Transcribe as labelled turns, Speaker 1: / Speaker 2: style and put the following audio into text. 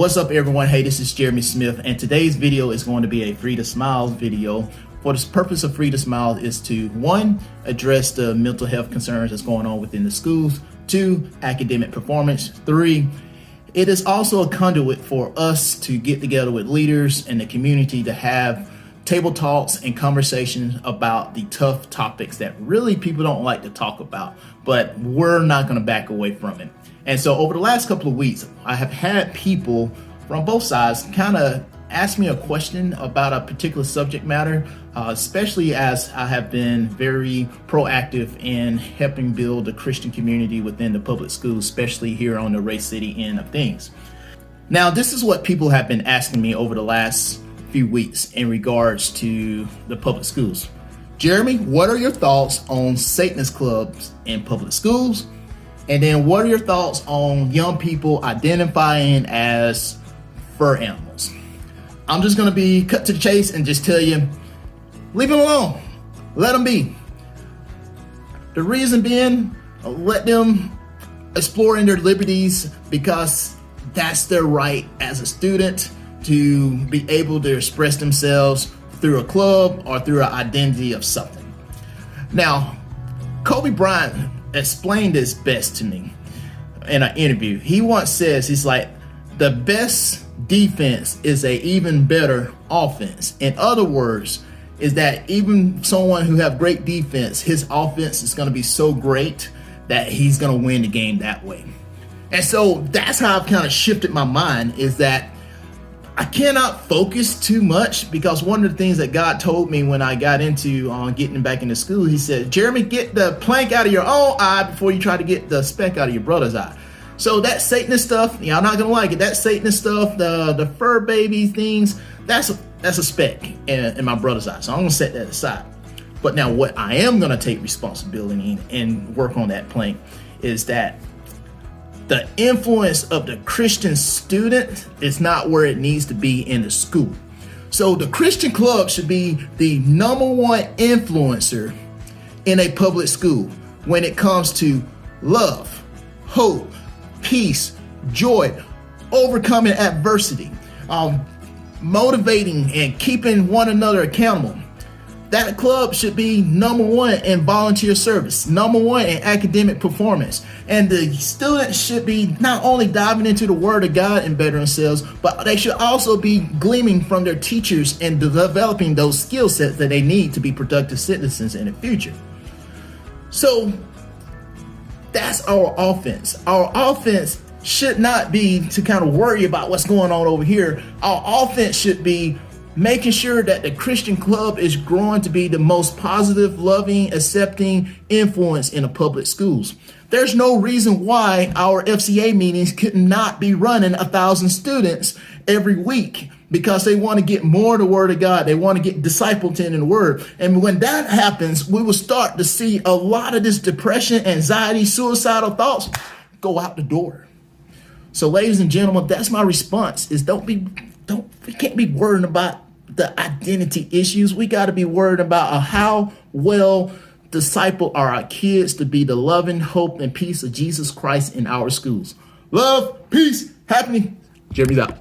Speaker 1: What's up, everyone? Hey, this is Jeremy Smith, and today's video is going to be a Free to Smile video. For the purpose of Free to Smile is to, 1, address the mental health concerns that's going on within the schools, 2, academic performance, 3, it is also a conduit for us to get together with leaders in the community to have table talks and conversations about the tough topics that really people don't like to talk about, but we're not going to back away from it. And so over the last couple of weeks, I have had people from both sides kind of ask me a question about a particular subject matter, especially as I have been very proactive in helping build a Christian community within the public schools, especially here on the Race City end of things. Now, this is what people have been asking me over the last few weeks in regards to the public schools. Jeremy, what are your thoughts on Satanist clubs in public schools? And then what are your thoughts on young people identifying as fur animals? I'm just going to be cut to the chase and just tell you, leave them alone. Let them be. The reason being, let them explore in their liberties because that's their right as a student to be able to express themselves through a club or through an identity of something. Now, Kobe Bryant explained this best to me in an interview. He once says, he's like, the best defense is a even better offense. In other words, is that even someone who have great defense, his offense is going to be so great that he's going to win the game that way. And so that's how I've kind of shifted my mind, is that I cannot focus too much, because one of the things that God told me when I got into getting back into school, he said, Jeremy, get the plank out of your own eye before you try to get the speck out of your brother's eye. So that Satanist stuff, I'm not gonna like it. That Satanist stuff, the fur baby things, that's a speck in my brother's eye. So I'm gonna set that aside. But now what I am gonna take responsibility and work on that plank is that the influence of the Christian student is not where it needs to be in the school. So the Christian club should be the #1 influencer in a public school when it comes to love, hope, peace, joy, overcoming adversity, motivating and keeping one another accountable. That club should be #1 in volunteer service, #1 in academic performance. And the students should be not only diving into the Word of God and bettering themselves, but they should also be gleaming from their teachers and developing those skill sets that they need to be productive citizens in the future. So that's our offense. Our offense should not be to kind of worry about what's going on over here. Our offense should be making sure that the Christian club is growing to be the most positive, loving, accepting influence in the public schools. There's no reason why our FCA meetings could not be running 1,000 students every week, because they want to get more of the Word of God. They want to get discipled in the Word. And when that happens, we will start to see a lot of this depression, anxiety, suicidal thoughts go out the door. So ladies and gentlemen, that's my response, is we can't be worried about the identity issues. We got to be worried about how well disciple are our kids to be the loving hope and peace of Jesus Christ in our schools. Love, peace, happiness. Jeremy's out.